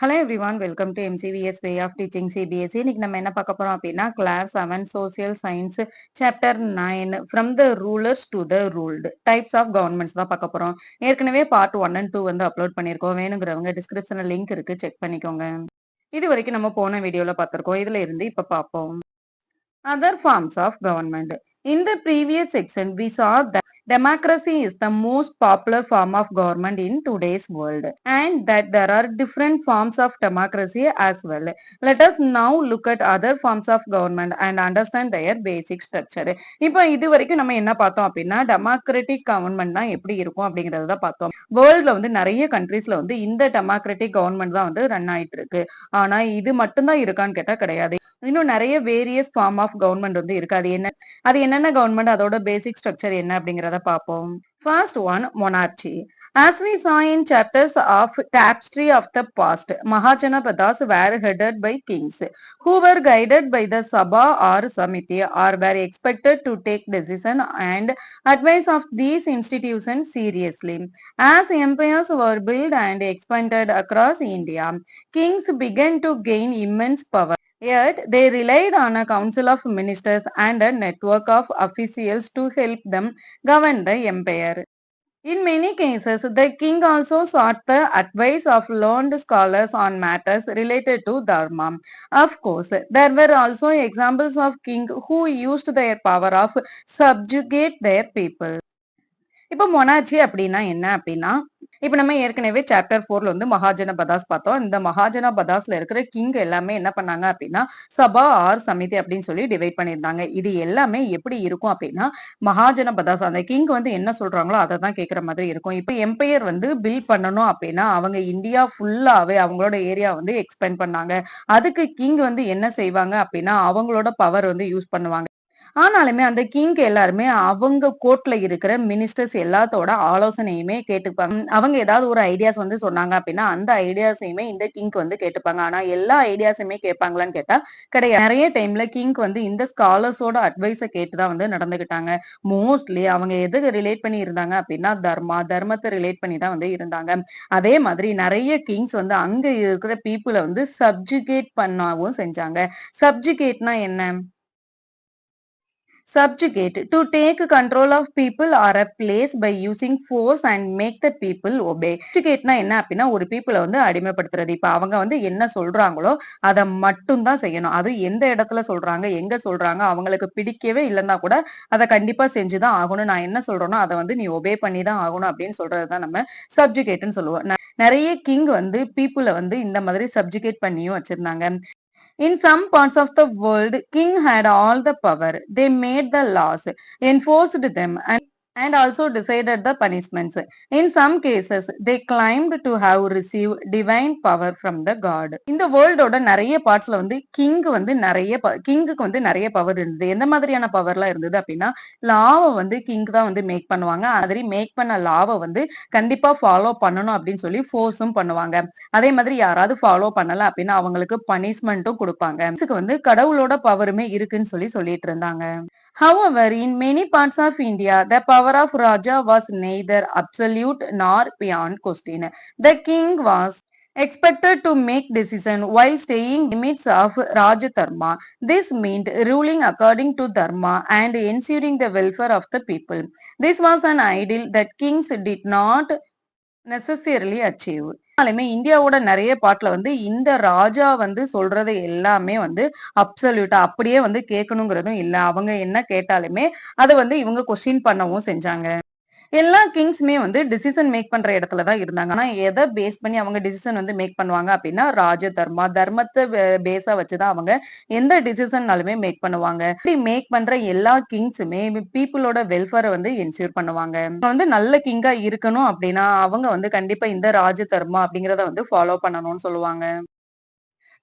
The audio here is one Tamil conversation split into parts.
Hello everyone, welcome to MCVS way of teaching CBSE. இன்னைக்கு நம்ம என்ன பார்க்க போறோம் அப்படின்னா class 7 social science chapter 9 from the rulers to the ruled types of governments தான் பார்க்க போறோம். ஏற்கனவே பார்ட் 1 and 2 வந்து அப்லோட் பண்ணியிருக்கோம். வேணுங்கிறவங்க டிஸ்கிரிப்ஷன்ல லிங்க் இருக்கு, செக் பண்ணிக்கோங்க. இது வரைக்கும் நம்ம போன வீடியோல பார்த்திருக்கோம். இதுல இருந்து இப்ப பார்ப்போம். Other forms of government. In the previous section, we saw that democracy is the most popular form of government in today's world and that there are different forms of democracy as well. Let us now look at other forms of government and understand their basic structure. இப்போ இது வரைக்கும் நம்ம என்ன பார்த்தோம் அப்படின்னா டெமோக்ராட்டிக் கவர்மெண்ட்னா எப்படி இருக்கும் அப்படிங்கறத தான் பார்த்தோம். வேர்ல்ட்ல வந்து நிறைய கண்ட்ரீஸ்ல வந்து இந்த டெமோக்ராட்டிக் கவர்மெண்ட் தான் வந்து ரன் ஆயிட்டு இருக்கு. ஆனா இது மட்டும்தான் இருக்கான்னு கேட்டா கிடையாது. இன்னும் நிறைய வேரியஸ் ஃபார்ம் ஆஃப் கவர்மெண்ட் வந்து இருக்கு. அது என்னென்ன கவர்மெண்ட், அதோட பேசிக் ஸ்ட்ரக்சர் என்ன அப்படிங்கறத பார்ப்போம். First one, monarchy. As we saw in chapters of tapestry of the past, Mahajanapadas were headed by kings who were guided by the Sabha or Samiti or were expected to take decision and advice of these institutions seriously. As empires were built and expanded across India, kings began to gain immense power. Yet, they relied on a council of ministers and a network of officials to help them govern the empire. In many cases, the king also sought the advice of learned scholars on matters related to dharma. Of course, there were also examples of kings who used their power of subjugate their people. இப்போ மொனார்ச்சி அப்படின்னா என்ன அப்படின்னா, இப்ப நம்ம ஏற்கனவே சாப்டர் 4ல வந்து மகாஜனபதாஸ் பார்த்தோம். இந்த மகாஜனபதாஸ்ல இருக்கிற கிங் எல்லாமே என்ன பண்ணாங்க அப்படின்னா சபா ஆர் சமிதி அப்படின்னு சொல்லி டிவைட் பண்ணியிருந்தாங்க. இது எல்லாமே எப்படி இருக்கும் அப்படின்னா மகாஜனபதாஸ் அந்த கிங் வந்து என்ன சொல்றாங்களோ அதை தான் கேட்கிற மாதிரி இருக்கும். இப்ப எம்பையர் வந்து பில்ட் பண்ணணும் அப்படின்னா அவங்க இந்தியா ஃபுல்லாவே அவங்களோட ஏரியா வந்து எக்ஸ்பேண்ட் பண்ணாங்க. அதுக்கு கிங் வந்து என்ன செய்வாங்க அப்படின்னா அவங்களோட பவர் வந்து யூஸ் பண்ணுவாங்க. ஆனாலுமே அந்த கிங் எல்லாருமே அவங்க கோர்ட்ல இருக்கிற மினிஸ்டர்ஸ் எல்லாத்தோட ஆலோசனையுமே கேட்டுப்பாங்க. அவங்க ஏதாவது ஒரு ஐடியாஸ் வந்து சொன்னாங்க அப்படின்னா அந்த ஐடியாஸையுமே இந்த கிங்க் வந்து கேட்டுப்பாங்க. ஆனா எல்லா ஐடியாஸுமே கேட்பாங்களான்னு கேட்டா கிடையாது. நிறைய டைம்ல கிங் வந்து இந்த ஸ்காலர்ஸோட அட்வைஸை கேட்டுதான் வந்து நடந்துகிட்டாங்க. மோஸ்ட்லி அவங்க எதுக்கு ரிலேட் பண்ணி இருந்தாங்க அப்படின்னா தர்மத்தை ரிலேட் பண்ணி தான் வந்து இருந்தாங்க. அதே மாதிரி நிறைய கிங்ஸ் வந்து அங்க இருக்கிற பீப்புளை வந்து சப்ஜுகேட் பண்ணவும் செஞ்சாங்க. சப்ஜுகேட்னா என்ன? Subjugate, to take control of people or a place by using force and make the people obey. Subjugateனா என்ன அப்படின்னா ஒரு பீப்புளை வந்து அடிமைப்படுத்துறது. இப்ப அவங்க வந்து என்ன சொல்றாங்களோ அதை மட்டும் தான் செய்யணும். அது எந்த இடத்துல சொல்றாங்க, எங்க சொல்றாங்க, அவங்களுக்கு பிடிக்கவே இல்லைன்னா கூட அதை கண்டிப்பா செஞ்சுதான் ஆகணும். நான் என்ன சொல்றேனோ அதை வந்து நீ ஒபே பண்ணி தான் ஆகணும் அப்படின்னு சொல்றதுதான் நம்ம சப்ஜுகேட்னு சொல்லுவோம். நிறைய கிங் வந்து பீப்புளை வந்து இந்த மாதிரி சப்ஜுகேட் பண்ணியும் வச்சிருந்தாங்க. In some parts of the world, king had all the power. They made the laws, enforced them, and also decided the punishments. In some cases, they claimed to have received divine power from the god. இந்த வேர்ல்டோட நிறைய பார்ட்ஸ்ல வந்து கிங்குக்கு வந்து நிறைய பவர் இருந்தது. எந்த மாதிரியான பவர்லாம் இருந்தது அப்படின்னா லாவை வந்து கிங் தான் வந்து மேக் பண்ணுவாங்க. அதே மேக் பண்ண லாவை வந்து கண்டிப்பா ஃபாலோ பண்ணணும் அப்படின்னு சொல்லி ஃபோர்ஸும் பண்ணுவாங்க. அதே மாதிரி யாராவது ஃபாலோ பண்ணல அப்படின்னா அவங்களுக்கு பனிஷ்மெண்ட்டும் கொடுப்பாங்க. இதுக்கு வந்து கடவுளோட பவருமே இருக்குன்னு சொல்லிட்டு இருந்தாங்க. However, in many parts of India, the power of Raja was neither absolute nor beyond question. The king was expected to make decisions while staying limits of Raja Dharma. This meant ruling according to Dharma and ensuring the welfare of the people. This was an ideal that kings did not necessarily achieve. இந்தியாவோட நிறைய பாட்டுல வந்து இந்த ராஜா வந்து சொல்றது எல்லாமே வந்து அப்சல்யூட்டா அப்படியே வந்து கேட்கணுங்கிறதும் இல்ல. அவங்க என்ன கேட்டாலுமே அதை வந்து இவங்க கொஸ்டின் பண்ணவும் செஞ்சாங்க. எல்லா கிங்ஸுமே வந்து டிசிஷன் மேக் பண்ற இடத்துலதான் இருந்தாங்க. ஆனா எதை பேஸ் பண்ணி அவங்க டிசிஷன் வந்து மேக் பண்ணுவாங்க அப்படின்னா தர்மத்தை பேஸா வச்சுதான் அவங்க எந்த டிசிஷன்னாலுமே மேக் பண்ணுவாங்க. இப்படி மேக் பண்ற எல்லா கிங்ஸுமே பீப்புளோட வெல்ஃபேரை வந்து என்ஷூர் பண்ணுவாங்க. வந்து நல்ல கிங்கா இருக்கணும் அப்படின்னா அவங்க வந்து கண்டிப்பா இந்த தர்மா அப்படிங்கறத வந்து ஃபாலோ பண்ணணும்னு சொல்லுவாங்க.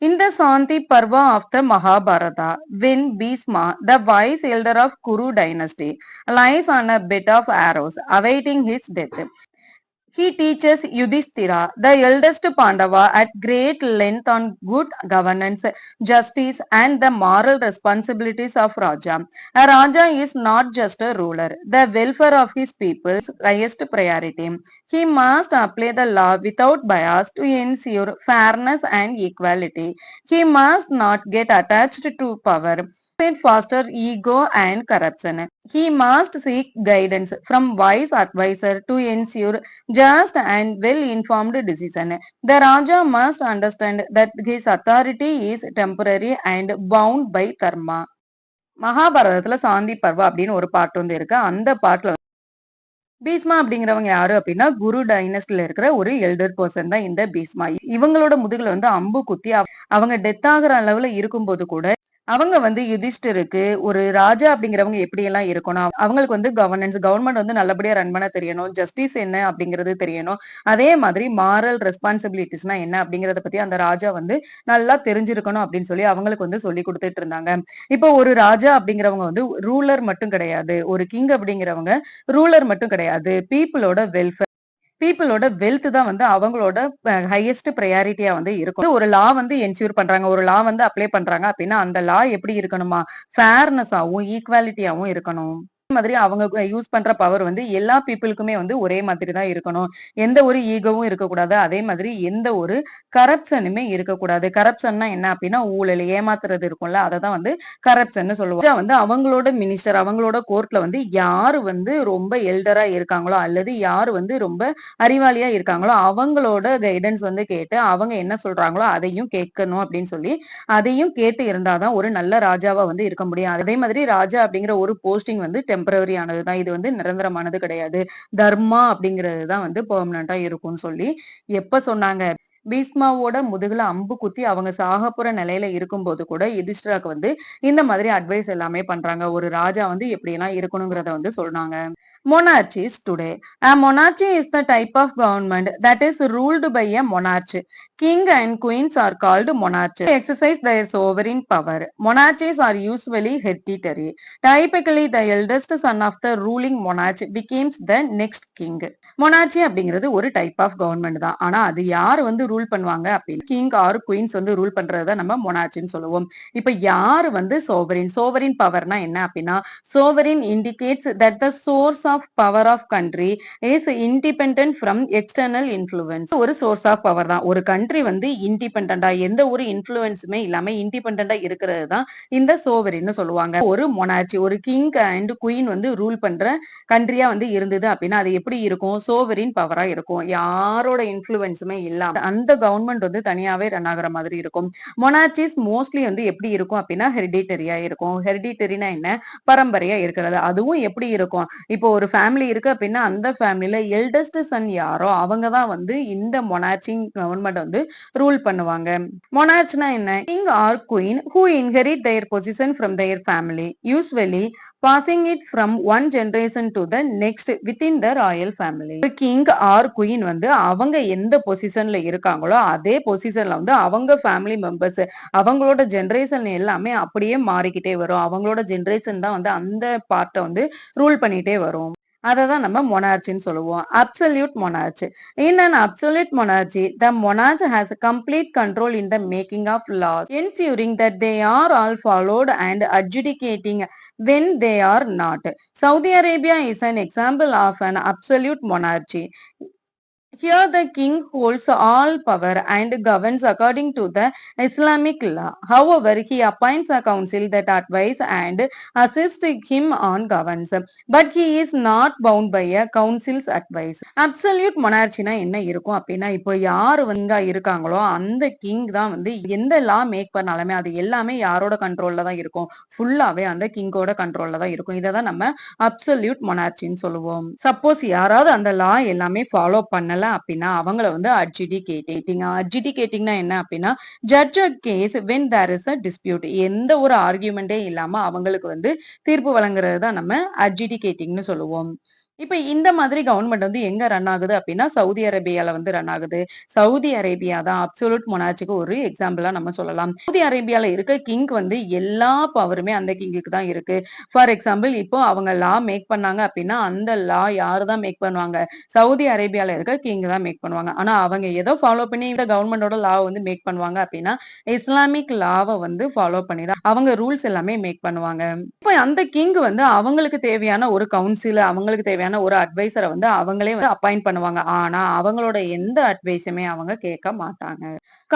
In the Santi Parva of the Mahabharata, when Bhisma, the wise elder of Kuru dynasty, lies on a bed of arrows awaiting his death, He teaches Yudhishthira, the eldest Pandava, at great length on good governance, justice, and the moral responsibilities of Raja. A Raja is not just a ruler. The welfare of his people is highest priority. He must apply the law without bias to ensure fairness and equality. He must not get attached to power. Foster ego and corruption. He must seek guidance from wise advisor to ensure just and well-informed decision. The Raja must understand that his authority is temporary and bound by dharma. மகாபாரதத்துல சாந்தி பர்வா அப்படின்னு ஒரு பாட்டு வந்து இருக்கு. அந்த பாட்டுல பீஷ்மா அப்படிங்கிறவங்க யாரு அப்படின்னா குரு டைனஸ்டில இருக்கிற ஒரு எல்டர் பர்சன் தான் இந்த பீஷ்மா. இவங்களோட முதுகுல வந்து அம்பு குத்தி அவங்க டெத் ஆகுற அளவுல இருக்கும்போது கூட அவங்க வந்து யுதிஷ்டிருக்கு ஒரு ராஜா அப்படிங்கிறவங்க எப்படி எல்லாம் இருக்கணும், அவங்களுக்கு வந்து கவர்மெண்ட் வந்து நல்லபடியா ரன் பண்ண தெரியணும், ஜஸ்டிஸ் என்ன அப்படிங்கிறது தெரியணும், அதே மாதிரி மாரல் ரெஸ்பான்சிபிலிட்டிஸ்னா என்ன அப்படிங்கறத பத்தி அந்த ராஜா வந்து நல்லா தெரிஞ்சிருக்கணும் அப்படின்னு சொல்லி அவங்களுக்கு வந்து சொல்லி கொடுத்துட்டு இருந்தாங்க. இப்போ ஒரு ராஜா அப்படிங்கிறவங்க வந்து ரூலர் மட்டும் கிடையாது, ஒரு கிங் அப்படிங்கிறவங்க ரூலர் மட்டும் கிடையாது, பீப்புளோட வெல்த் தான் வந்து அவங்களோட ஹையஸ்ட் ப்ரையாரிட்டியா வந்து இருக்கும். ஒரு லா வந்து என்ஷூர் பண்றாங்க, ஒரு லா வந்து அப்ளை பண்றாங்க அப்படின்னா அந்த லா எப்படி இருக்கணுமா, ஃபேர்னஸாவும் ஈக்குவாலிட்டியாவும் இருக்கணும். மாதிரி அவங்க யூஸ் பண்ற பவர் வந்து எல்லா பீப்புளுக்குமே வந்து ஒரே மாதிரி தான் இருக்கணும். எந்த ஒரு ஈகோவும் இருக்கக்கூடாது. அதே மாதிரி எந்த ஒரு கரப்ஷனுமே இருக்கக்கூடாது. கரப்ஷன்னா என்ன அப்படின்னா ஊழல், ஏமாத்துறது இருக்கும்ல, அததான் வந்து கரப்ஷன் சொல்லுவோம். வந்து அவங்களோட மினிஸ்டர், அவங்களோட கோர்ட்ல வந்து யாரு வந்து ரொம்ப எல்டரா இருக்காங்களோ அல்லது யாரு வந்து ரொம்ப அறிவாளியா இருக்காங்களோ அவங்களோட கைடன்ஸ் வந்து கேட்டு அவங்க என்ன சொல்றாங்களோ அதையும் கேட்கணும் அப்படின்னு சொல்லி அதையும் கேட்டு இருந்தாதான் ஒரு நல்ல ராஜாவா வந்து இருக்க முடியும். அதே மாதிரி ராஜா அப்படிங்கிற ஒரு போஸ்டிங் வந்து டெம்பரரி ஆனதுதான், இது வந்து நிரந்தரமானது கிடையாது. தர்மா அப்படிங்கிறது தான் வந்து பெர்மனண்டா இருக்கும்னு சொல்லி எப்ப சொன்னாங்க, பீஷ்மாவோட முதுகுல அம்பு குத்தி அவங்க சாகப்புற நிலையில இருக்கும்போது கூட யுதிஷ்டிராக்கு வந்து இந்த மாதிரி அட்வைஸ் எல்லாமே பண்றாங்க. ஒரு ராஜா வந்து எப்படி எல்லாம் இருக்கணுங்கிறத வந்து சொன்னாங்க. Monarchies today. A monarchy is the type of government that is ruled by a monarch. King and queens are called monarchs. They exercise their sovereign power. Monarchies are usually hereditary. Typically, the eldest son of the ruling monarch becomes the next king. மொனார்ச்சி அப்படிங்கிறது ஒரு டைப் ஆஃப் கவர்மெண்ட் தான். ஆனா அது யார் வந்து ரூல் பண்ணுவாங்க அப்படின்னு கிங் ஆர் குயின்ஸ் வந்து ரூல் பண்றதை நம்ம மொனார்ச்சின்னு சொல்லுவோம். இப்ப யாரு வந்து சோவரின் பவர்னா என்ன அப்படின்னா, sovereign indicates that the source of power of country is independent from external influence. ஒரு சோர்ஸ் ஆஃப் பவர் தான். ஒரு கண்ட்ரி வந்து இண்டிபெண்டா எந்த ஒரு இன்ஃபுளுன்ஸுமே இல்லாம இண்டிபெண்டா இருக்கிறது தான் இந்த சோவரின்னு சொல்லுவாங்க. ஒரு மொனார்ச்சி, ஒரு கிங் அண்ட் குயின் வந்து ரூல் பண்ற கண்ட்ரியா வந்து இருந்தது அப்படின்னா அது எப்படி இருக்கும், சோவரின் பவரா இருக்கும். யாரோட இன்ஃபுளுன்ஸுமே இல்லாம அந்த கவர்மெண்ட் வந்து தனியாவே ரன் ஆகுற மாதிரி இருக்கும். மொனார்ச்சிஸ் மோஸ்ட்லி வந்து எப்படி இருக்கும் அப்படின்னா ஹெரிடிட்டரியா இருக்கும். ஹெரிடிட்டரினா என்ன, பரம்பரையா இருக்கிறது. அதுவும் எப்படி இருக்கும், இப்போ ஒரு ஃபேமிலி இருக்கு அப்படின்னா அந்த ஃபேமிலில எல்டஸ்ட் சன் யாரோ அவங்கதான் வந்து இந்த மொனார்ச்சி கவர்மெண்ட் வந்து ரூல் பண்ணுவாங்க. மொனார்ச்னா என்ன, king R queen who inherit their position from their family, usually passing it from one generation to the next within the royal family. King R queen வந்து அவங்க எந்த பொசிஷன்ல இருக்காங்களோ அதே பொசிஷன்ல வந்து அவங்க ஃபேமிலி மெம்பர்ஸ் அவங்களோட ஜெனரேஷன் எல்லாமே அப்படியே மாறிக்கிட்டே வரும். அவங்களோட ஜெனரேஷன் தான் வந்து அந்த பார்ட்டை வந்து ரூல் பண்ணிட்டே வரும். அததான் நம்ம மொனார்ச்சின்னு சொல்லுவோம். Absolute மொனார்ச்சி. In an absolute monarchy, the monarch has complete control in the making of laws, ensuring that they are all followed and adjudicating when they are not. Saudi Arabia is an example of an absolute monarchy. Here the king holds all power and governs according to the Islamic law. However, he appoints a council that advise and assist him on governance. But he is not bound by a council's advice. Absolute monarchyனா என்ன இருக்கும் அப்படின்னா, இப்போ யாரு வந்து இருக்காங்களோ அந்த கிங் தான் வந்து எந்த லா மேக் பண்ணாலுமே அது எல்லாமே யாரோட கண்ட்ரோல்ல தான் இருக்கும், ஃபுல்லாவே அந்த கிங்கோட கண்ட்ரோல்ல தான் இருக்கும். இதை தான் நம்ம அப்சல்யூட் மொனார்ச்சின்னு சொல்லுவோம். சப்போஸ் யாராவது அந்த லா எல்லாமே ஃபாலோ பண்ணல அப்படின்னா அவங்கள வந்து அட்ஜுடிகேட்டிங்னா என்ன அப்படின்னா, judge a case when there is a dispute. எந்த ஒரு ஆர்கியூமெண்டே இல்லாம அவங்களுக்கு வந்து தீர்ப்பு வழங்குறது தான் நம்ம அட்ஜுடிகேட்டிங்னு சொல்லுவோம். இப்ப இந்த மாதிரி கவர்ன்மெண்ட் வந்து எங்க ரன் ஆகுது அப்டின்னா, சவுதி அரேபியால வந்து ரன் ஆகுது. சவுதி அரேபியா தான் அப்சொல்யூட் மொனார்ச்சிக்கு ஒரு எக்ஸாம்பிளா நம்ம சொல்லலாம். சவுதி அரேபியால இருக்க கிங் வந்து எல்லா பவருமே அந்த கிங்குக்கு தான் இருக்கு. ஃபார் எக்ஸாம்பிள் இப்போ அவங்க லா மேக் பண்ணாங்க அப்டின்னா, அந்த லா யாரு தான் மேக் பண்ணுவாங்க? சவுதி அரேபியால இருக்க கிங் தான் மேக் பண்ணுவாங்க. ஆனா அவங்க ஏதோ ஃபாலோ பண்ணி இந்த கவர்ன்மெண்டோட லாவ வந்து மேக் பண்ணுவாங்க அப்டின்னா, இஸ்லாமிக் லாவ வந்து ஃபாலோ பண்ணி தான் அவங்க ரூல்ஸ் எல்லாமே மேக் பண்ணுவாங்க. இப்ப அந்த கிங் வந்து அவங்களுக்கு தேவையான ஒரு கவுன்சில், அவங்களுக்கு தேவையான ஒரு அட்வைசர வந்து அவங்களே வந்து அப்பாயிண்ட் பண்ணுவாங்க. ஆனா, அவங்களோட எந்த அட்வைஸுமே அவங்க கேட்க மாட்டாங்க.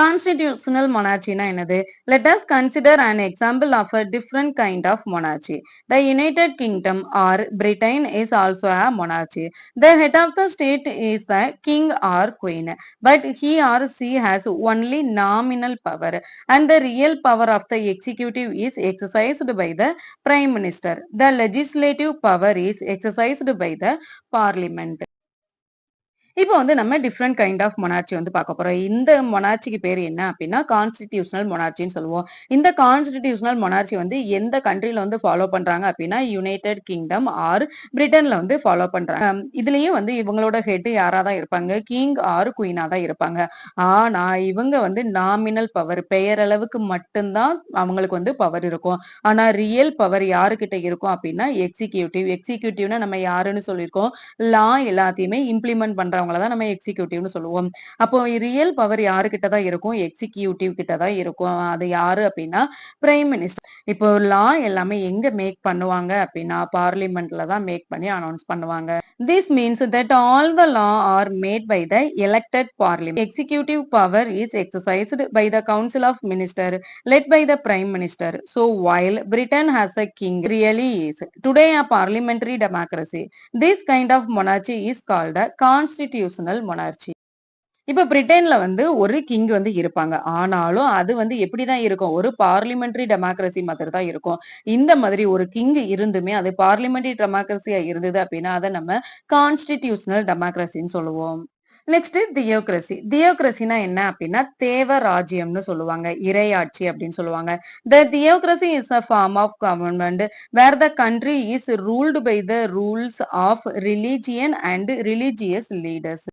கான்ஸ்டிடியூஷனல் மொனார்ச்சினா என்னது? Let us consider an example of a different kind of monarchy. The United Kingdom or Britain is also a monarchy. The head of the state is the king or queen, but he or she has only nominal power, and the real power of the executive is exercised by the prime minister. The legislative power is exercised by the parliament. இப்போ வந்து நம்ம டிஃபரெண்ட் கைண்ட் ஆஃப் மொனார்ச்சி வந்து பார்க்க போறோம். இந்த மொனார்ச்சிக்கு பேரு என்ன அப்டின்னா, கான்ஸ்டிடியூஷனல் மொனார்ச்சின்னு சொல்லுவோம். இந்த கான்ஸ்டிடியூஷனல் மொனார்ச்சி வந்து எந்த கண்ட்ரில வந்து ஃபாலோ பண்றாங்க அப்டின்னா, யுனைட்டட் கிங்டம் ஆர் பிரிட்டன்ல வந்து ஃபாலோ பண்றாங்க. இதுலயும் வந்து இவங்களோட ஹெட் யாரா தான் இருப்பாங்க, கிங் ஆர் குயினா தான் இருப்பாங்க. ஆனா, இவங்க வந்து நாமினல் பவர் பெயரளவுக்கு மட்டும் தான் அவங்களுக்கு வந்து பவர் இருக்கும். ஆனா, ரியல் பவர் யாருகிட்ட இருக்கும் அப்டின்னா, எக்ஸிகியூட்டிவ். எக்ஸிகியூட்டிவ்னா நம்ம யாருன்னு சொல்லியிருக்கோம். லா எல்லாத்தையுமே இம்ப்ளிமெண்ட் பண்றவங்கள தான் நம்ம எக்ஸிகியூட்டிவ்னு சொல்லுவோம். அப்போ ரியல் பவர் யாருகிட்ட தான் இருக்கும்? எக்ஸிகியூட்டிவ் கிட்ட தான் இருக்கும். அது யாரு அப்டின்னா, பிரைம் மினிஸ்டர். இப்போ லா எல்லாமே எங்க மேக் பண்ணுவாங்க அப்டின்னா, பார்லிமெண்ட்ல தான் மேக் பண்ணி அனௌன்ஸ் பண்ணுவாங்க. This means that all the law are made by the elected parliament. Executive power is exercised by the council of minister led by the prime minister. So while Britain has a king, really is today a parliamentary democracy. This kind of monarchy is called a constitutional monarchy. இப்ப பிரிட்டன்ல வந்து ஒரு கிங் வந்து இருப்பாங்க. ஆனாலும் அது வந்து எப்படிதான் இருக்கும்? ஒரு பார்லிமெண்டரி டெமோக்ரசி மாதிரி தான் இருக்கும். இந்த மாதிரி ஒரு கிங் இருந்துமே அது பார்லிமெண்டரி டெமோக்ரசியா இருந்தது அப்படின்னா, அத நம்ம கான்ஸ்டிடியூஷனல் டெமோக்ரசின்னு சொல்லுவோம். நெக்ஸ்ட் தியோக்ரசி. தியோக்ரசினா என்ன அப்படின்னா, தேவ ராஜ்யம்னு சொல்லுவாங்க. இறையாட்சி அப்படின்னு சொல்லுவாங்க. The theocracy is a form of government where the country is ruled by the rules of religion and religious leaders.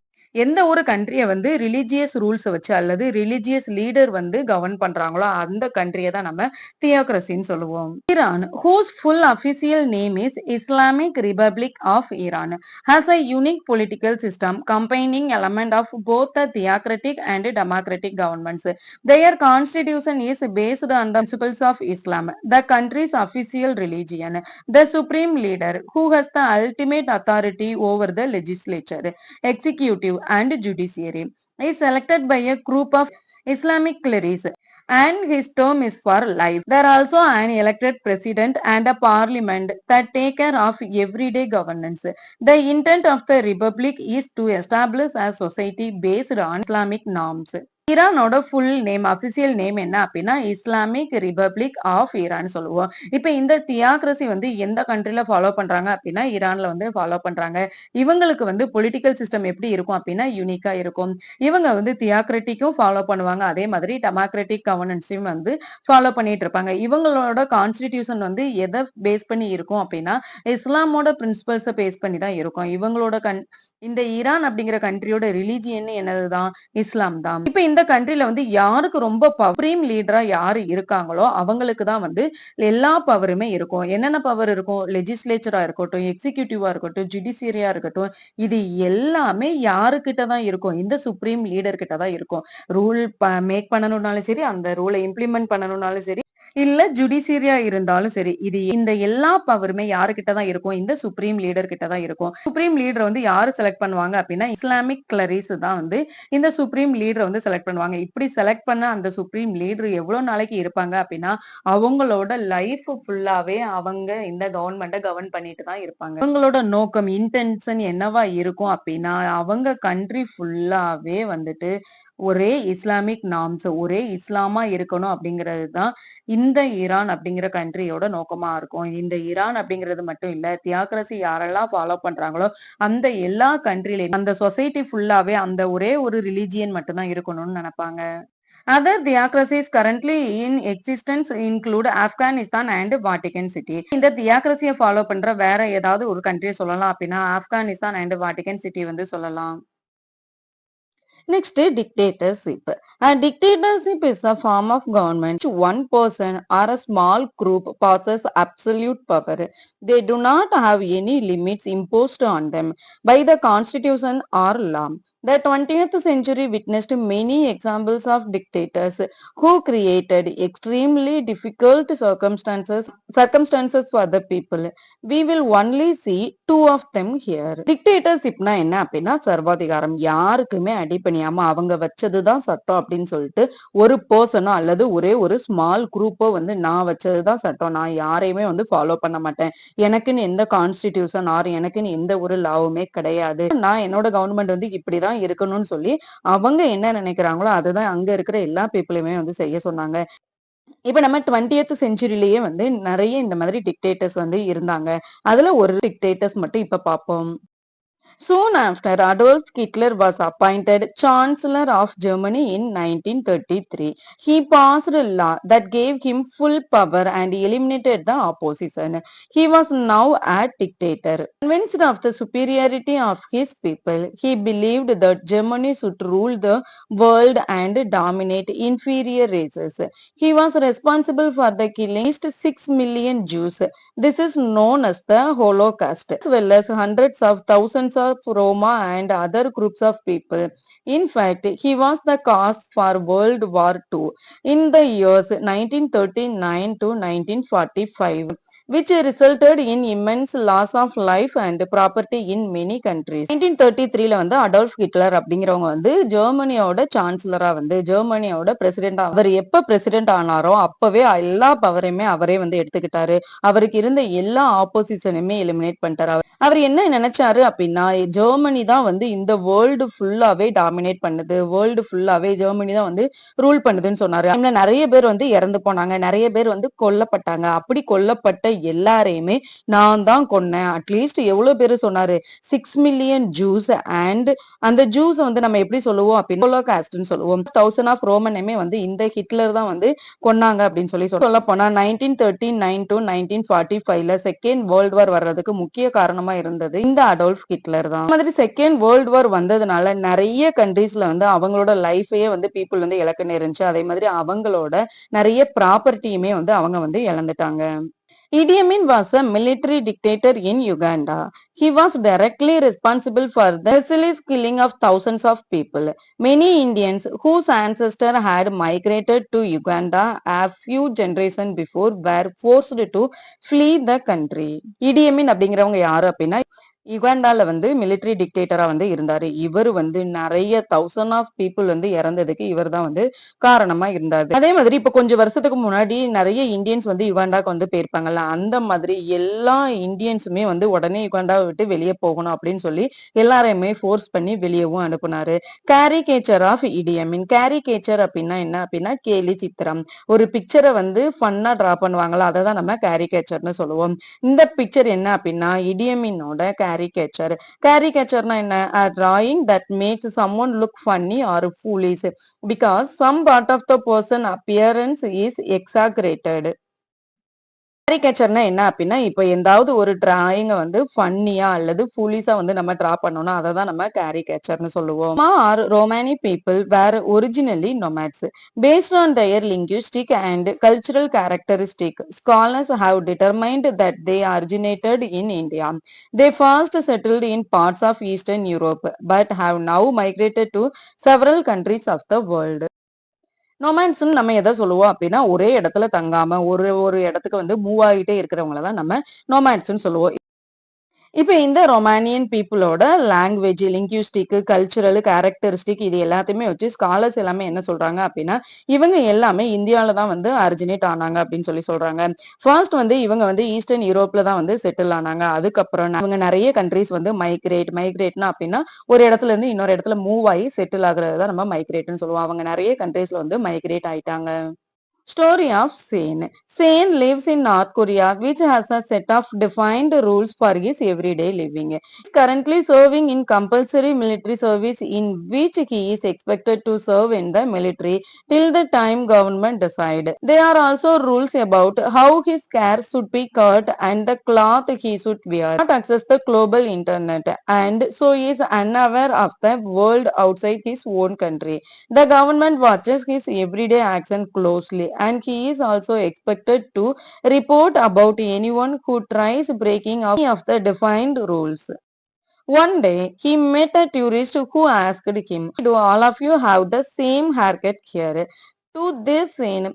எந்த ஒரு கண்ட்ரிய வந்து ரிலிஜியஸ் ரூல்ஸ வச்சு அல்லது ரிலிஜியஸ் லீடர் வந்து கவர்ன் பண்றாங்களோ அந்த கண்ட்ரிய தான் நம்ம தியோக்ரசின்னு சொல்லுவோம். Iran whose full official name is Islamic Republic of Iran has a unique political system combining element of both the theocratic and democratic governments. Their constitution is based on the principles of Islam, the country's official religion. The supreme leader who has the ultimate authority over the legislature, executive and judiciary is selected by a group of Islamic clerics and his term is for life. There are also an elected president and a parliament that take care of everyday governance. The intent of the republic is to establish a society based on Islamic norms. ஈரானோட ஃபுல் நேம் அபிஷியல் நேம் என்ன அப்படின்னா இஸ்லாமிக் ரிபப்ளிக் ஆஃப் ஈரான் சொல்லுவோம். இப்ப இந்த தியாக்ரசி வந்து எந்த கண்ட்ரில ஃபாலோ பண்றாங்க அப்படின்னா ஈரான்ல வந்து ஃபாலோ பண்றாங்க. இவங்களுக்கு வந்து பொலிட்டிக்கல் சிஸ்டம் எப்படி இருக்கும் அப்படின்னா யூனிக்கா இருக்கும். இவங்க வந்து தியாக்ரட்டிக்கும் ஃபாலோ பண்ணுவாங்க. அதே மாதிரி டெமோக்ராட்டிக் கவர்னன்ஸையும் வந்து ஃபாலோ பண்ணிட்டு இருப்பாங்க. இவங்களோட கான்ஸ்டிடியூஷன் வந்து எதை பேஸ் பண்ணி இருக்கும் அப்படின்னா இஸ்லாமோட பிரின்சிபல்ஸை பேஸ் பண்ணி தான் இருக்கும். இவங்களோட இந்த ஈரான் அப்படிங்கிற கண்ட்ரியோட ரிலிஜியன் என்னதுதான் இஸ்லாம் தான். இப்ப இந்த கண்ட்ரில வந்து யாருக்கு ரொம்ப சுப்ரீம் லீடரா யாரு இருக்காங்களோ அவங்களுக்கு தான் வந்து எல்லா பவருமே இருக்கும். என்னென்ன பவர் இருக்கும்? லெஜிஸ்லேச்சரா இருக்கட்டும், எக்ஸிகியூட்டிவா இருக்கட்டும், ஜுடிஷியரியா இருக்கட்டும், இது எல்லாமே யாருகிட்ட தான் இருக்கும்? இந்த சுப்ரீம் லீடர் கிட்ட தான் இருக்கும். ரூல் மேக் பண்ணணும்னாலும் சரி, அந்த ரூலை இம்ப்ளிமெண்ட் பண்ணணும்னாலும் சரி, இல்ல ஜுடிஷியரியா இருந்தாலும் சரி. இது இந்த எல்லா பவருமே யாருகிட்ட தான் இருக்கும்? இந்த சுப்ரீம் லீடர் கிட்ட தான் இருக்கும். சுப்ரீம் லீடர் வந்து யாரு செலக்ட் பண்ணுவாங்க அப்படின்னா, இஸ்லாமிக் கிளரிஸ் தான் வந்து இந்த சுப்ரீம் லீடர வந்து செலக்ட் பண்ணுவாங்க. இப்படி செலக்ட் பண்ண அந்த சுப்ரீம் லீடர் எவ்வளவு நாளைக்கு இருப்பாங்க அப்படின்னா, அவங்களோட லைஃப் ஃபுல்லாவே அவங்க இந்த கவர்ன்மெண்ட்ட கவர்ன் பண்ணிட்டு தான் இருப்பாங்க. அவங்களோட நோக்கம், இன்டென்ஷன் என்னவா இருக்கும் அப்படின்னா, அவங்க கண்ட்ரி ஃபுல்லாவே வந்துட்டு ஒரே இஸ்லாமிக் நார்ம்ஸ், ஒரே இஸ்லாமா இருக்கணும் அப்படிங்கிறது தான் இந்த ஈரான் அப்படிங்கிற கண்ட்ரியோட நோக்கமா இருக்கும். இந்த ஈரான் அப்படிங்கிறது மட்டும் இல்ல, தியோக்ரசி யாரெல்லாம் ஃபாலோ பண்றாங்களோ, அந்த எல்லா கண்ட்ரிலயுமே அந்த சொசைட்டி ஃபுல்லாவே அந்த ஒரே ஒரு ரிலிஜியன் மட்டும் தான் இருக்கணும்னு நெனைப்பாங்க. Other theocracies currently in existence include Afghanistan and Vatican City. இந்த தியாக்ரசியை ஃபாலோ பண்ற வேற ஏதாவது ஒரு கண்ட்ரியை சொல்லலாம் அப்படின்னா ஆப்கானிஸ்தான் அண்ட் வாட்டிகன் சிட்டி வந்து சொல்லலாம். Next, dictatorship. A dictatorship is a form of government which one person or a small group possesses absolute power. They do not have any limits imposed on them by the constitution or law. The 20th century witnessed many examples of dictators who created extremely difficult circumstances for the people. We will only see two of them here. Dictatorshipனா என்ன அப்படின்னா சர்வாதிகாரம். யாருக்குமே அடிபணியாம அவங்க வச்சதுதான் சட்டம் அப்படின்னு சொல்லிட்டு ஒரு பர்சனோ அல்லது ஒரே ஒரு ஸ்மால் குரூப்போ வந்து நான் வச்சதுதான் சட்டம், நான் யாரையுமே வந்து ஃபாலோ பண்ண மாட்டேன், எனக்குன்னு எந்த கான்ஸ்டிடியூஷன் ஆர் எனக்குன்னு எந்த ஒரு லாவுமே கிடையாது, நான் என்னோட கவர்மெண்ட் வந்து இப்படிதான் இருக்கணும்னு சொல்லி அவங்க என்ன நினைக்கிறாங்களோ அதுதான் அங்க இருக்கிற எல்லா பீப்புளையுமே வந்து செய்ய சொன்னாங்க. இப்ப நம்ம 20th செஞ்சுரியிலேயே வந்து நிறைய இந்த மாதிரி டிக்டேட்டர்ஸ் வந்து இருந்தாங்க. அதுல ஒரு டிக்டேட்டர்ஸ் மட்டும் இப்ப பார்ப்போம். Soon after, Adolf Hitler was appointed Chancellor of Germany in 1933. He passed a law that gave him full power and eliminated the opposition. He was now a dictator. Convinced of the superiority of his people, he believed that Germany should rule the world and dominate inferior races. He was responsible for the killing of at least 6 million Jews. This is known as the Holocaust, as well as hundreds of thousands of Roma and other groups of people. In fact, he was the cause for World War II in the years 1939 to 1945. which resulted in immense loss of life and property in many countries. 1933ல வந்து அடால்ஃப் ஹிட்லர் அப்படிங்கிறவங்க வந்து ஜெர்மனியோட சான்சலரா வந்து ஜெர்மனியோட பிரசிடென்ட், அவர் எப்ப பிரசிடென்ட் ஆனாரோ அப்பவே எல்லா பவரையுமே அவரே வந்து எடுத்துக்கிட்டாரு. அவருக்கு இருந்த எல்லா ஆப்போசிஷனுமே எலிமினேட் பண்ணிட்டாரு. அவர் என்ன நினைச்சாரு அப்படின்னா ஜெர்மனி தான் வந்து இந்த வேர்ல்டு ஃபுல்லாவே டாமினேட் பண்ணுது, வேர்ல்டு ஃபுல்லாவே ஜெர்மனி தான் வந்து ரூல் பண்ணுதுன்னு சொன்னாரு. நிறைய பேர் வந்து இறந்து போனாங்க, நிறைய பேர் வந்து கொல்லப்பட்டாங்க. அப்படி கொல்லப்பட்ட எல்லாரையுமே நான் தான் கொன்னேன். அட்லீஸ்ட் எவ்வளவு பேரு சொன்னாரு, 6 மில்லியன் ஜூஸ். அண்ட் அந்த ஜூஸ் வந்து நம்ம எப்படி சொல்லுவோம் அப்படின்னா ஹோலோகாஸ்ட்னு சொல்லுவோம். 1000 ஆஃப் ரோமனையுமே வந்து இந்த ஹிட்லர் தான் வந்து கொன்னாங்க அப்படின்னு சொல்ல போனா 1939 டு 1945ல செகண்ட் வேர்ல்டு வார் வர்றதுக்கு முக்கிய காரணமா இருந்தது இந்த அடால்ஃப் ஹிட்லர் தான். மாதிரி செகண்ட் வேர்ல்டு வார் வந்ததுனால நிறைய கண்ட்ரீஸ்ல வந்து அவங்களோட லைஃபையே வந்து பீப்புள் வந்து இழக்க நேரிச்சு. அதே மாதிரி அவங்களோட நிறைய ப்ராப்பர்ட்டியுமே வந்து அவங்க வந்து இழந்துட்டாங்க. Idi Amin was a military dictator in Uganda. He was directly responsible for the merciless killing of thousands of people. Many Indians whose ancestors had migrated to Uganda a few generations before were forced to flee the country. Idi Amin அப்படிங்கிறவங்க யாரு அப்படின்னா யுகாண்டால வந்து மிலிட்டரி டிக்டேட்டரா வந்து இருந்தாரு. இவர் வந்து நிறைய 1000 ஆஃப் பீப்புள் வந்து இறந்ததுக்கு இவர் தான் வந்து காரணமா இருந்தாரு. அதே மாதிரி இப்ப கொஞ்சம் வருஷத்துக்கு முன்னாடி நிறைய இந்தியன்ஸ் வந்து யுகாண்டாக்கு வந்து போயிருப்பாங்கல்ல, அந்த மாதிரி எல்லா இந்தியன்ஸுமே வந்து உடனே யுகாண்டாவை விட்டு வெளியே போகணும் அப்படின்னு சொல்லி எல்லாரையுமே ஃபோர்ஸ் பண்ணி வெளியவும் அனுப்புனாரு. கேரிகேச்சர் ஆஃப் இடி அமீன். கேரிகேச்சர் அப்படின்னா என்ன அப்படின்னா கேலி சித்திரம். ஒரு பிக்சரை வந்து ஃபன்னா டிரா பண்ணுவாங்களா, அதை தான் நம்ம கேரிகேச்சர்னு சொல்லுவோம். இந்த பிக்சர் என்ன அப்படின்னா இடியமினோட caricature. Caricature என்ன? A drawing that makes someone look funny or foolish because some part of the person appearance is exaggerated. கேரிகேச்சர்னா என்ன அப்படின்னா இப்ப எந்தாவது ஒரு டிராயிங்க வந்து ஃபன்னியா அல்லது ஃபூலிஸா வந்து நம்ம டிரா பண்ணோம்னா அதை தான் நம்ம கேரிகேச்சர்னு சொல்லுவோம். Are Romani people were originally nomads based on their linguistic and cultural characteristic. Scholars have determined that they originated in India. They first settled in parts of eastern Europe but have now migrated to several countries of the world. நொமான்ஸ்ன்னு நம்ம எதை சொல்லுவோம் அப்படின்னா ஒரே இடத்துல தங்காம ஒரு இடத்துக்கு வந்து மூவ் ஆகிட்டே இருக்கிறவங்கள தான் நம்ம நொமாட்ஸ்ன்னு சொல்லுவோம். இப்ப இந்த ரொமானியன் பீப்புளோட லாங்குவேஜ், லிங்குவிஸ்டிக், கல்ச்சுரல், கேரக்டரிஸ்டிக் இது எல்லாத்தையுமே வச்சு ஸ்காலர்ஸ் எல்லாமே என்ன சொல்றாங்க அப்படின்னா இவங்க எல்லாமே இந்தியாவில தான் வந்து அரிஜினேட் ஆனாங்க அப்படின்னு சொல்லி சொல்றாங்க. ஃபர்ஸ்ட் வந்து இவங்க வந்து ஈஸ்டர்ன் யூரோப்ல தான் வந்து செட்டில் ஆனாங்க. அதுக்கப்புறம் இவங்க நிறைய கண்ட்ரிஸ் வந்து மைக்ரேட்னா அப்படின்னா ஒரு இடத்துல இருந்து இன்னொரு இடத்துல மூவ் ஆகி செட்டில் ஆகுறது தான் நம்ம மைக்ரேட்னு சொல்லுவோம். அவங்க நிறைய கண்ட்ரிஸ்ல வந்து மைக்ரேட் ஆயிட்டாங்க. Story of Sen. Sen lives in North Korea, which has a set of defined rules for his everyday living. He is currently serving in compulsory military service in which he is expected to serve in the military till the time government decide. There are also rules about how his hair should be cut and the cloth he should wear. Not access the global internet and so he is unaware of the world outside his own country. The government watches his everyday action closely and he is also expected to report about anyone who tries breaking any of the defined rules. One day, he met a tourist who asked him, do all of you have the same haircut here? To this scene,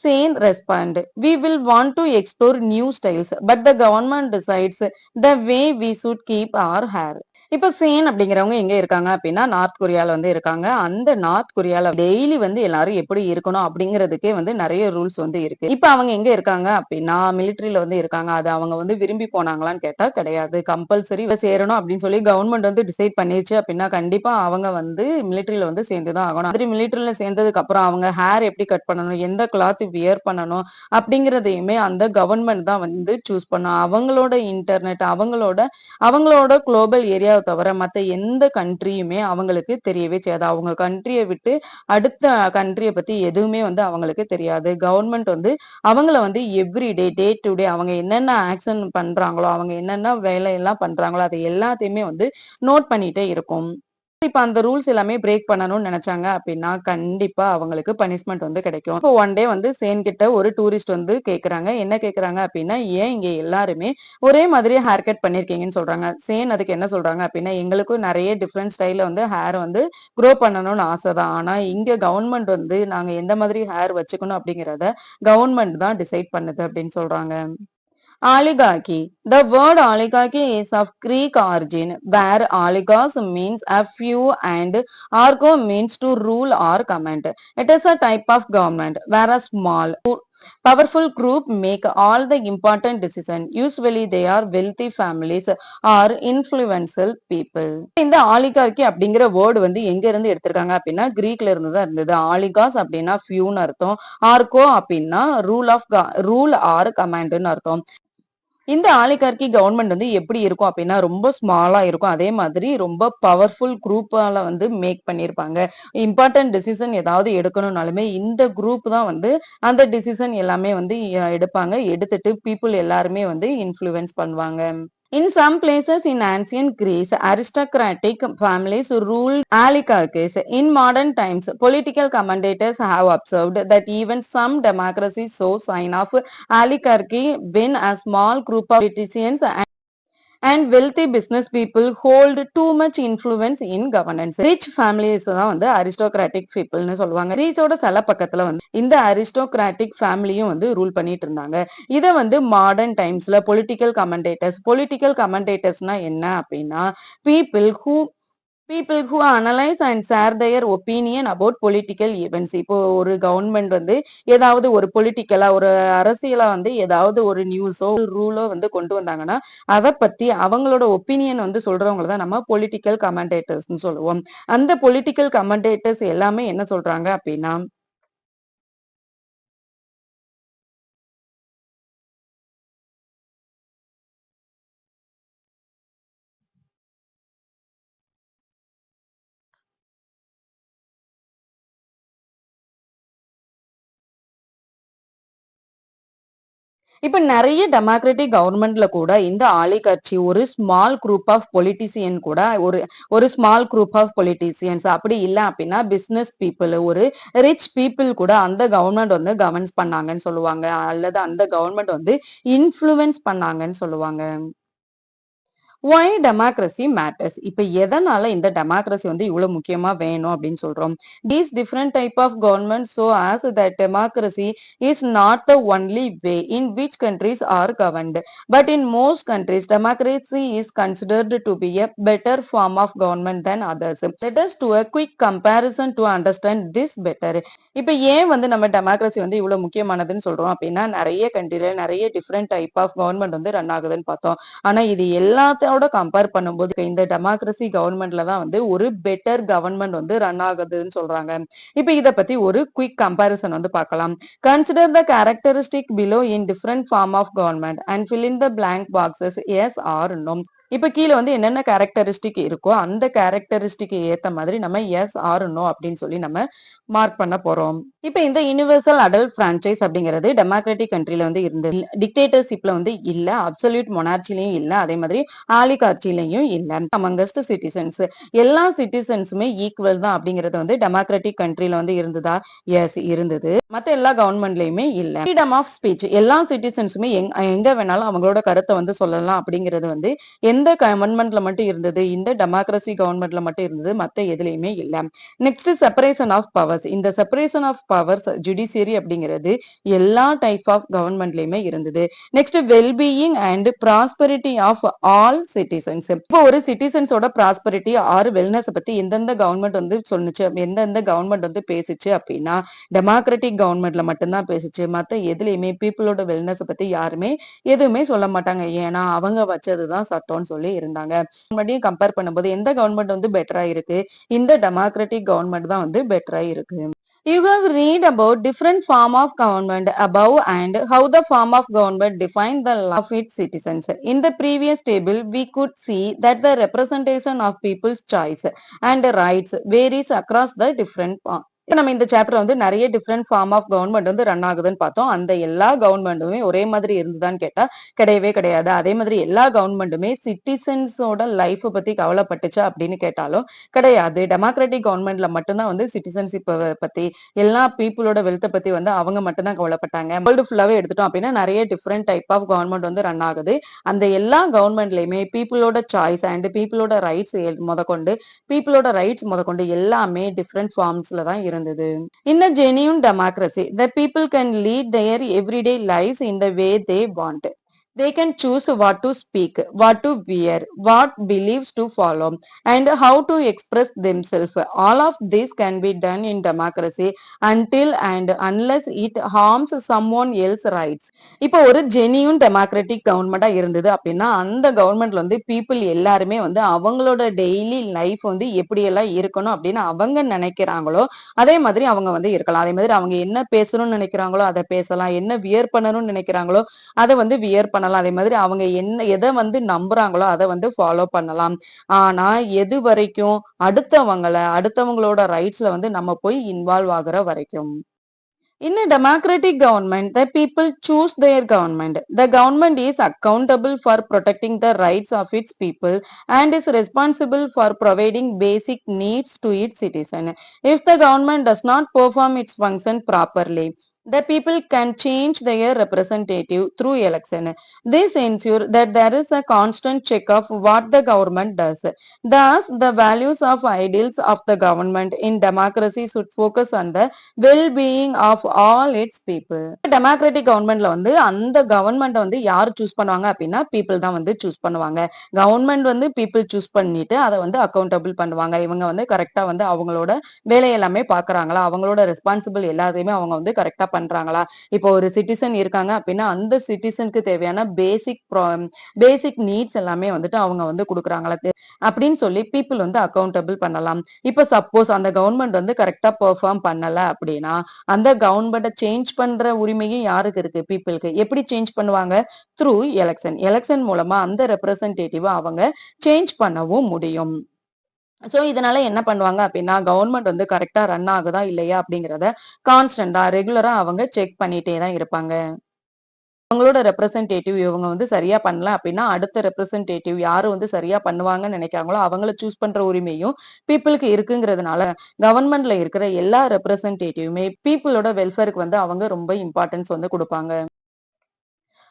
Sen respond, we will want to explore new styles, but the government decides the way we should keep our hair. இப்ப சேன் அப்படிங்கிறவங்க எங்க இருக்காங்க அப்படின்னா நார்த் கொரியால வந்து இருக்காங்க. அந்த நார்த் கொரியால டெய்லி வந்து எல்லாரும் எப்படி இருக்கணும் அப்படிங்கிறதுக்கே வந்து நிறைய ரூல்ஸ் வந்து இருக்கு. இப்ப அவங்க எங்க இருக்காங்க அப்படின்னா மிலிட்டரியில வந்து இருக்காங்க. அது அவங்க வந்து விரும்பி போனாங்களான்னு கேட்டா கிடையாது. கம்பல்சரி சேரணும் அப்படின்னு சொல்லி கவர்மெண்ட் வந்து டிசைட் பண்ணிருச்சு அப்படின்னா கண்டிப்பா அவங்க வந்து மிலிட்டரியில வந்து சேர்ந்துதான் ஆகணும். மாதிரி மிலிட்டரியில சேர்ந்ததுக்கு அப்புறம் அவங்க ஹேர் எப்படி கட் பண்ணணும், எந்த கிளாத் வியர் பண்ணணும் அப்படிங்கிறதையுமே அந்த கவர்மெண்ட் தான் வந்து சூஸ் பண்ணும். அவங்களோட இன்டர்நெட் அவங்களோட குளோபல் ஏரியாவை தவிர மத்த எந்த கண்ட்ரியுமே அவங்களுக்கு தெரியவே செய்யாது. அவங்க கண்ட்ரிய விட்டு அடுத்த கண்ட்ரிய பத்தி எதுவுமே வந்து அவங்களுக்கு தெரியாது. கவர்மெண்ட் வந்து அவங்கள வந்து எவ்ரி டே டு டே அவங்க என்னென்ன ஆக்ஷன் பண்றாங்களோ, அவங்க என்னென்ன வேலையெல்லாம் பண்றாங்களோ அதை எல்லாத்தையுமே வந்து நோட் பண்ணிட்டே இருக்கும். இப்ப அந்த ரூல்ஸ் எல்லாமே பிரேக் பண்ணணும்னு நினைச்சாங்க அப்படின்னா கண்டிப்பா அவங்களுக்கு பனிஷ்மெண்ட் வந்து கிடைக்கும். இப்போ ஒன் டே வந்து சேன் கிட்ட ஒரு டூரிஸ்ட் வந்து கேக்குறாங்க. என்ன கேக்குறாங்க அப்படின்னா, ஏன் இங்க எல்லாருமே ஒரே மாதிரி ஹேர் கட் பண்ணிருக்கீங்கன்னு சொல்றாங்க. சேன் அதுக்கு என்ன சொல்றாங்க அப்படின்னா, எங்களுக்கும் நிறைய டிஃப்ரெண்ட் ஸ்டைல்ல வந்து ஹேர் வந்து க்ரோ பண்ணணும்னு ஆசைதான். ஆனா இங்க கவர்மெண்ட் வந்து நாங்க எந்த மாதிரி ஹேர் வச்சுக்கணும் அப்படிங்கிறத கவர்மெண்ட் தான் டிசைட் பண்ணுது அப்படின்னு சொல்றாங்க. Oligarchy. The word oligarchy is of Greek origin, where oligos means a few and argo means to rule or command. It is a type of government, where a small, powerful group make all the important decisions. Usually they are wealthy families or influential people. இந்த ஆலிகார்கி அப்படிங்கிற வேர்டு வந்து எங்க இருந்து எடுத்திருக்காங்க அப்படின்னா கிரீக்ல இருந்து தான் இருந்தது. ஆலிகாஸ் அப்படின்னா ஃபியூன்னு அர்த்தம், ஆர்கோ அப்படின்னா ரூல் ஆர் கமாண்ட்னு அர்த்தம். இந்த ஆலிகார்கி கவர்மெண்ட் வந்து எப்படி இருக்கும் அப்படின்னா ரொம்ப ஸ்மாலா இருக்கும். அதே மாதிரி ரொம்ப பவர்ஃபுல் குரூப்பால வந்து மேக் பண்ணியிருப்பாங்க. இம்பார்ட்டன்ட் டிசிஷன் ஏதாவது எடுக்கணும்னாலுமே இந்த குரூப் தான் வந்து அந்த டிசிஷன் எல்லாமே வந்து எடுப்பாங்க. எடுத்துட்டு பீப்புள் எல்லாருமே வந்து இன்ஃப்ளூயன்ஸ் பண்ணுவாங்க. In some places in ancient Greece, aristocratic families ruled oligarchies. In modern times, political commentators have observed that even some democracies show sign of oligarchy when a small group of politicians and wealthy business people hold too much influence in governance. Rich families தான் வந்து அரிஸ்டோகிராட்டிக் பீப்புள்னு சொல்லுவாங்க. கிரீஸோட சில பக்கத்துல வந்து இந்த அரிஸ்டோகிராட்டிக் ஃபேமிலியும் வந்து ரூல் பண்ணிட்டு இருந்தாங்க. இத வந்து மாடர்ன் டைம்ஸ்ல பொலிட்டிக்கல் கமெண்டேட்டர்ஸ்னா என்ன அப்படின்னா people who analyze and share their opinion about political events. இப்போ ஒரு கவர்மெண்ட் வந்து ஏதாவது ஒரு பொலிட்டிக்கலா ஒரு அரசியலா வந்து ஏதாவது ஒரு நியூஸோ ரூலோ வந்து கொண்டு வந்தாங்கன்னா அதை பத்தி அவங்களோட ஒப்பீனியன் வந்து சொல்றவங்களை தான் நம்ம பொலிட்டிக்கல் கமெண்டேட்டர்ஸ்னு சொல்லுவோம். அந்த பொலிட்டிக்கல் கமெண்டேட்டர்ஸ் எல்லாமே என்ன சொல்றாங்க அப்படின்னா இப்ப நிறைய டெமோக்ராட்டிக் கவர்மெண்ட்ல கூட இந்த ஆலிகட்சி ஒரு ஸ்மால் குரூப் ஆஃப் பொலிட்டிசியன் கூட ஒரு ஒரு ஸ்மால் குரூப் ஆஃப் பொலிட்டிசியன்ஸ் அப்படி இல்ல அப்படின்னா பிசினஸ் பீப்புள் ஒரு ரிச் பீப்புள் கூட அந்த கவர்மெண்ட் வந்து கவர்னன்ஸ் பண்ணாங்கன்னு சொல்லுவாங்க அல்லது அந்த கவர்மெண்ட் வந்து இன்ஃப்ளூயன்ஸ் பண்ணாங்கன்னு சொல்லுவாங்க. Why democracy matters. இப்ப எதனால இந்த டெமோக்ரஸி வந்து இவ்வளவு முக்கியமா வேணும் அப்படின்னு சொல்றோம். These different type of government so as that democracy is not the only way in which countries are governed but in most countries democracy is considered to be a better form of government then others. Let us do a quick comparison to understand this better. இப்ப ஏன் வந்து நம்ம டெமோக்ரஸி வந்து இவ்வளவு முக்கியமானதுன்னு சொல்றோம் அப்படின்னா நிறைய கண்ட்ரில நிறைய டிஃப்ரெண்ட் டைப் ஆஃப் கவர்மெண்ட் வந்து ரன் ஆகுதுன்னு பார்த்தோம். ஆனா இது எல்லாத்தோட இந்தியாவோட கம்பேர் பண்ணும்போது இந்த டெமோக்ரஸி கவர்மெண்ட்ல தான் வந்து ஒரு பெட்டர் கவர்மெண்ட் வந்து ரன் ஆகுதுன்னு சொல்றாங்க. இப்ப இத பத்தி ஒரு குயிக் கம்பேரிசன் வந்து பார்க்கலாம். Consider the characteristic below in different form of government and fill in the blank boxes yes or no. இப்ப கீழ வந்து என்னென்ன கேரக்டரிஸ்டிக் இருக்கோ அந்த கேரக்டரிஸ்டிக் ஏத்த மாதிரி நம்ம எஸ் ஆர் நோ அப்படின்னு சொல்லி நம்ம மார்க் பண்ண போறோம். இப்ப இந்த யுனிவர்சல் அடல்ட் பிரான்சைஸ் அப்படிங்கிறது டெமோக்ராட்டிக் கண்ட்ரில வந்து இருந்தது. டிக்டேட்டர்ஷிப்ல வந்து இல்ல, அப்சல்யூட் மொனார்ச்சிலையும் இல்ல, அதே மாதிரி ஆலிகார்ச்சிலையும் இல்ல. அமங்கஸ்ட் சிட்டிசன்ஸ் எல்லா சிட்டிசன்ஸுமே ஈக்குவல் தான் அப்படிங்கிறது வந்து டெமோக்ராட்டிக் கண்ட்ரில வந்து இருந்ததா? எஸ் இருந்தது. மத்த எல்லா கவர்மெண்ட்லயுமே இல்ல. ஃப்ரீடம் ஆஃப் ஸ்பீச் எல்லா சிட்டிசன்ஸுமே எங்க வேணாலும் அவங்களோட கருத்தை வந்து சொல்லலாம் அப்படிங்கிறது வந்து எந்த கவர்மெண்ட்ல மட்டும் இருந்தது? இந்த டெமோக்ரஸி கவர்மெண்ட்ல மட்டும் இருந்தது. மத்த எதுலயுமே இல்ல. Next separation of powers. இந்த செப்பரேஷன் ஆஃப் பவர்ஸ் ஜுடிஷியரி அப்படிங்கிறது எல்லா டைப் ஆஃப் கவர்மெண்ட்லயுமே இருந்தது. Next wellbeing and prosperity of all citizens. இப்போ ஒரு சிட்டிசன்ஸோட ப்ராஸ்பரிட்டி ஆர் வெல்னஸ் பத்தி எந்தெந்த கவர்மெண்ட் வந்து சொன்னுச்சு, எந்தெந்த கவர்மெண்ட் வந்து பேசிச்சு அப்படின்னா டெமோக்ராட்டிக் கவர்மெண்ட்ல மட்டும்தான் பேசிச்சு. மத்த எதுலயுமே பீப்புளோட வெல்னஸ் பத்தி யாருமே எதுவுமே சொல்ல மாட்டாங்க. ஏன்னா அவங்க வச்சதுதான் சட்டம்னு சொல்லி இருந்தாங்க. கவர்மெண்ட்டையும் கம்பேர் பண்ணும்போது எந்த கவர்மெண்ட் வந்து பெட்டரா இருக்கு? இந்த டெமோக்ராட்டிக் கவர்மெண்ட் தான் வந்து பெட்டரா இருக்கு. You have read about different form of government above and how the form of government define the life of its citizens. In the previous table, we could see that the representation of people's choice and rights varies across the different இப்ப நம்ம இந்த சாப்டர் வந்து நிறைய டிஃப்ரெண்ட் ஃபார்ம் ஆஃப் கவர்மெண்ட் வந்து ரன் ஆகுதுன்னு பார்த்தோம். அந்த எல்லா கவர்மெண்ட்டுமே ஒரே மாதிரி இருந்ததான்னு கேட்டா கிடையவே கிடையாது. அதே மாதிரி எல்லா கவர்மெண்ட்டுமே சிட்டிசன்ஸோட லைஃப் பத்தி கவலைப்பட்டுச்சா அப்படின்னு கேட்டாலும் கிடையாது. டெமோக்ராட்டிக் கவர்மெண்ட்ல மட்டும்தான் வந்து சிட்டிசன்ஷிப் பத்தி எல்லா பீப்புளோட வெல்த்தை பத்தி வந்து அவங்க மட்டும்தான் கவலைப்பட்டாங்க. வேர்ல்டு ஃபுல்லாவே எடுத்துட்டோம் அப்படின்னா நிறைய டிஃப்ரெண்ட் டைப் ஆஃப் கவர்மெண்ட் வந்து ரன் ஆகுது. அந்த எல்லா கவர்மெண்ட்லயுமே பீப்புளோட சாய்ஸ் அண்ட் பீப்புளோட ரைட்ஸ் முதற்கொண்டு பீப்புளோட ரைட்ஸ் முதற்கொண்டு எல்லாமே டிஃப்ரெண்ட் ஃபார்ம்ஸ்ல தான் இருந்தது. In a genuine democracy, the people can lead their everyday lives in the way they want. They can choose what to speak, what to wear, what beliefs to follow, and how to express themselves. All of this can be done in democracy until and unless it harms someone else's rights. இப்போ ஒரு ஜெனியூன் டெமோக்ராட்டிக் கவர்மெண்டா இருந்தது அப்படின்னா அந்த கவர்மெண்ட்ல வந்து பீப்புள் எல்லாருமே வந்து அவங்களோட டெய்லி லைஃப் வந்து எப்படியெல்லாம் இருக்கணும் அப்படின்னு அவங்க நினைக்கிறாங்களோ அதே மாதிரி அவங்க வந்து இருக்கலாம். அதே மாதிரி அவங்க என்ன பேசணும்னு நினைக்கிறாங்களோ அதை பேசலாம், என்ன வியர் பண்ணணும்னு நினைக்கிறாங்களோ அதை வந்து வியர் பண்ணலாம். அதே மாதிரி அவங்க என்ன எதை வந்து நம்புறாங்களோ அதை வந்து ஃபாலோ பண்ணலாம். ஆனா எது வரைக்கும் அடுத்தவங்களோட ரைட்ஸ்ல வந்து நம்ம போய் இன்வால்வ் ஆகுற வரைக்கும். In a democratic government, the people choose their government. The government is accountable for protecting the rights of its people and is responsible for providing basic needs to its citizens. If the government does not perform its function properly, the people can change their representative through election. This ensures that there is a constant check of what the government does. Thus, the values of ideals of the government in democracy should focus on the well-being of all its people. Democratic கவர்மெண்ட்ல வந்து அந்த கவர்மெண்ட் வந்து யார் சூஸ் பண்ணுவாங்க அப்படின்னா பீப்புள் தான் வந்து சூஸ் பண்ணுவாங்க. கவர்மெண்ட் வந்து பீப்புள் சூஸ் பண்ணிட்டு அதை வந்து அக்கௌண்டபிள் பண்ணுவாங்க. இவங்க வந்து கரெக்டா வந்து அவங்களோட வேலை எல்லாமே பாக்குறாங்களா, அவங்களோட ரெஸ்பான்சிபிள் எல்லாத்தையுமே அவங்க வந்து கரெக்டா பண்றாங்களா. இப்போ ஒரு சிட்டிசன் இருக்காங்க அப்படின்னா அந்த சிட்டிசனுக்கு தேவையான பேசிக் நீட்ஸ் எல்லாமே வந்துட்டு அவங்க வந்து கொடுக்குறாங்களா அப்படின்னு சொல்லி பீப்புள் வந்து அக்கௌண்டபிள் பண்ணலாம். இப்ப சப்போஸ் அந்த கவர்மெண்ட் வந்து கரெக்டா பெர்ஃபார்ம் பண்ணல அப்படின்னா அந்த கவர்மெண்ட்டை சேஞ்ச் பண்ற உரிமையும் யாருக்கு இருக்கு? பீப்புளுக்கு. எப்படி சேஞ்ச் பண்ணுவாங்க? Through election. எலெக்ஷன் மூலமா அந்த ரெப்ரசன்டேட்டிவ் அவங்க சேஞ்ச் பண்ணவும் முடியும். சோ இதனால என்ன பண்ணுவாங்க அப்படின்னா கவர்மெண்ட் வந்து கரெக்டா ரன் ஆகுதா இல்லையா அப்படிங்கறத கான்ஸ்டன்டா ரெகுலரா அவங்க செக் பண்ணிட்டே தான் இருப்பாங்க. அவங்களோட ரெப்ரசன்டேட்டிவ் இவங்க வந்து சரியா பண்ணல அப்படின்னா அடுத்த ரெப்ரசன்டேட்டிவ் யாரு வந்து சரியா பண்ணுவாங்கன்னு நினைக்கிறாங்களோ அவங்கள சூஸ் பண்ற உரிமையும் பீப்புளுக்கு இருக்குங்கிறதுனால கவர்மெண்ட்ல இருக்கிற எல்லா ரெப்ரசன்டேட்டிவுமே பீப்புளோட வெல்ஃபேருக்கு வந்து அவங்க ரொம்ப இம்பார்ட்டன்ஸ் வந்து கொடுப்பாங்க.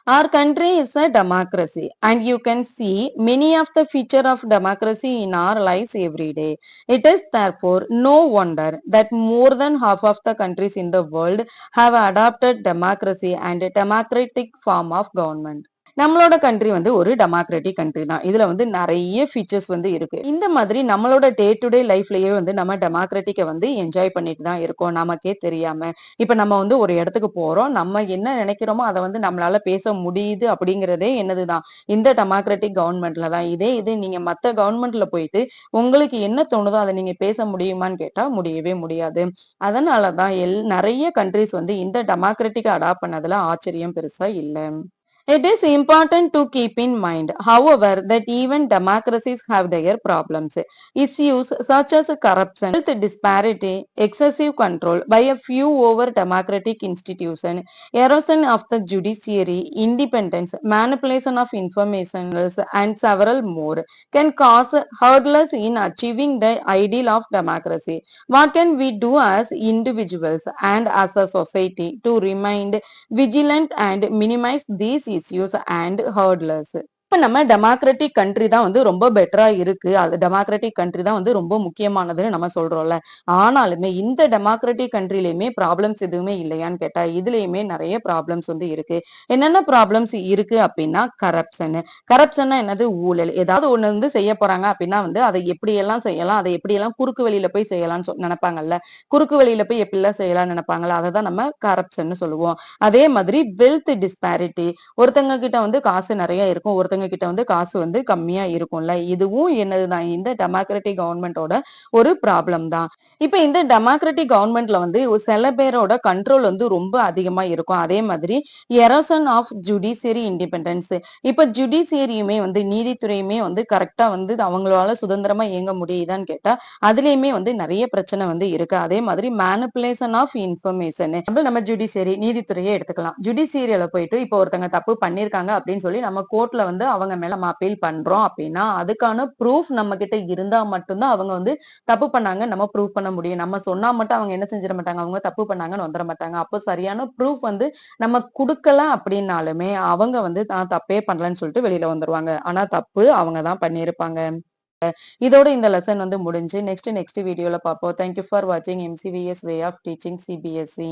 Our country is a democracy, and you can see many of the feature of democracy in our lives every day. It is therefore no wonder that more than half of the countries in the world have adopted democracy and a democratic form of government. நம்மளோட கண்ட்ரி வந்து ஒரு டெமோக்ராட்டிக் கண்ட்ரி தான். இதுல வந்து நெறைய ஃபீச்சர்ஸ் வந்து இருக்கு. இந்த மாதிரி நம்மளோட டே டு டே லைஃப்லயே வந்து நம்ம டெமோக்ராட்டிக்க வந்து என்ஜாய் பண்ணிட்டு தான் இருக்கோம். நமக்கே தெரியாம. இப்ப நம்ம வந்து ஒரு இடத்துக்கு போறோம். நம்ம என்ன நினைக்கிறோமோ அத வந்து நம்மளால பேச முடியுது அப்படிங்கிறதே என்னதுதான்? இந்த டெமோக்ராட்டிக் கவர்ன்மெண்ட்ல தான். இதே இது நீங்க மத்த கவர்ன்மெண்ட்ல போயிட்டு உங்களுக்கு என்ன தோணுதோ அத நீங்க பேச முடியுமான்னு கேட்டா முடியவே முடியாது. அதனால தான் நெறைய கண்ட்ரீஸ் வந்து இந்த டெமோக்ராட்டிக்க அடாப்ட் பண்ணதுல ஆச்சரியம் பெருசா இல்ல. It is important to keep in mind, however, that even democracies have their problems. Issues such as corruption, wealth disparity, excessive control by a few over democratic institutions, erosion of the judiciary, independence, manipulation of information, and several more can cause hurdles in achieving the ideal of democracy. What can we do as individuals and as a society to remind vigilant and minimize these issues and hurdles? இப்ப நம்ம டெமோக்ராட்டிக் கண்ட்ரி தான் வந்து ரொம்ப பெட்டரா இருக்கு. அது டெமோக்ராட்டிக் கண்ட்ரி தான் வந்து ரொம்ப முக்கியமானதுன்னு நம்ம சொல்றோம்ல. ஆனாலுமே இந்த டெமோக்ராட்டிக் கண்ட்ரிலயுமே ப்ராப்ளம்ஸ் எதுவுமே இல்லையான்னு கேட்டா, இதுலயுமே நெறைய ப்ராப்ளம்ஸ் வந்து இருக்கு. என்னென்ன ப்ராப்ளம்ஸ் இருக்கு அப்டின்னா, கரப்ஷன். கரப்ஷன்னா என்னது? ஊழல். ஏதாவது ஒண்ணு வந்து செய்ய போறாங்க அப்டின்னா வந்து, அதை எப்படியெல்லாம் செய்யலாம்? அதை எப்படியெல்லாம் குறுக்கு வழியில போய் செய்யலாம்னு நெனைப்பாங்கல்ல. குறுக்கு வழியில போய் எப்படிலாம் செய்யலாம்னு நெனைப்பாங்கல்ல. அததான் நம்ம கரப்ஷன்னு சொல்லுவோம். அதே மாதிரி வெல்த் டிஸ்பாரிட்டி. ஒருத்தங்க கிட்ட வந்து காசு நெறைய இருக்கும். ஒருத்தங்க கிட்ட வந்து காசு வந்து கம்மியா இருக்கும்ல. இதுவும் என்னதுதான்? இந்த டெமோக்ராட்டிக் கவர்ன்மெண்டோட ஒரு ப்ராப்ளம் தான். இப்ப இந்த டெமோக்ராட்டிக் கவர்ன்மெண்ட்ல வந்து சில பேரோட கண்ட்ரோல் வந்து ரொம்ப அதிகமா இருக்கும். அதே மாதிரி எரோஷன் ஆஃப் ஜுடிஷியரி இண்டிபெண்டன்ஸ். இப்ப ஜுடிஷியரியுமே வந்து நீதித்துறையுமே வந்து கரெக்ட்டா வந்து அவங்களால சுதந்திரமா இயங்க முடியுதான்னு கேட்டா, அதுலயுமே வந்து நெறைய பிரச்சனை வந்து இருக்கு. அதே மாதிரி மேனிபுலேஷன் ஆஃப் இன்ஃபர்மேஷன். நம்ம ஜுடிஷியரி நீதித்துறையே எடுத்துக்கலாம். ஜுடிஷியரியில போயிட்டு இப்போ ஒருத்தங்க தப்பு பண்ணியிருக்காங்க அப்படின்னு சொல்லி நம்ம கோர்ட்ல வந்து அவங்க மேல நம்ம அப்பீல் பண்றோம் அப்படின்னா, அதுக்கான ப்ரூஃப் நம்ம கிட்ட இருந்தா மட்டும் தான் அவங்க வந்து தப்பு பண்ணாங்கன்னு நம்ம ப்ரூவ் பண்ண முடியும். நம்ம சொன்னா மட்டும் அவங்க என்ன செஞ்சிட மாட்டாங்க. அவங்க தப்பு பண்ணாங்கன்னு வந்துர மாட்டாங்க. அப்போ சரியான ப்ரூஃப் வந்து நம்ம குடுக்கல அப்படின்னாலுமே, அவங்க வந்து நான் தப்பே பண்ணலன்னு சொல்லிட்டு வெளியில வந்துருவாங்க. ஆனா தப்பு அவங்க தான் பண்ணியிருப்பாங்க. இதோட இந்த லெசன் வந்து முடிஞ்சு. நெக்ஸ்ட் வீடியோல பார்ப்போம். தேங்க் யூ ஃபார் வாட்சிங் MCVS way of teaching CBSE.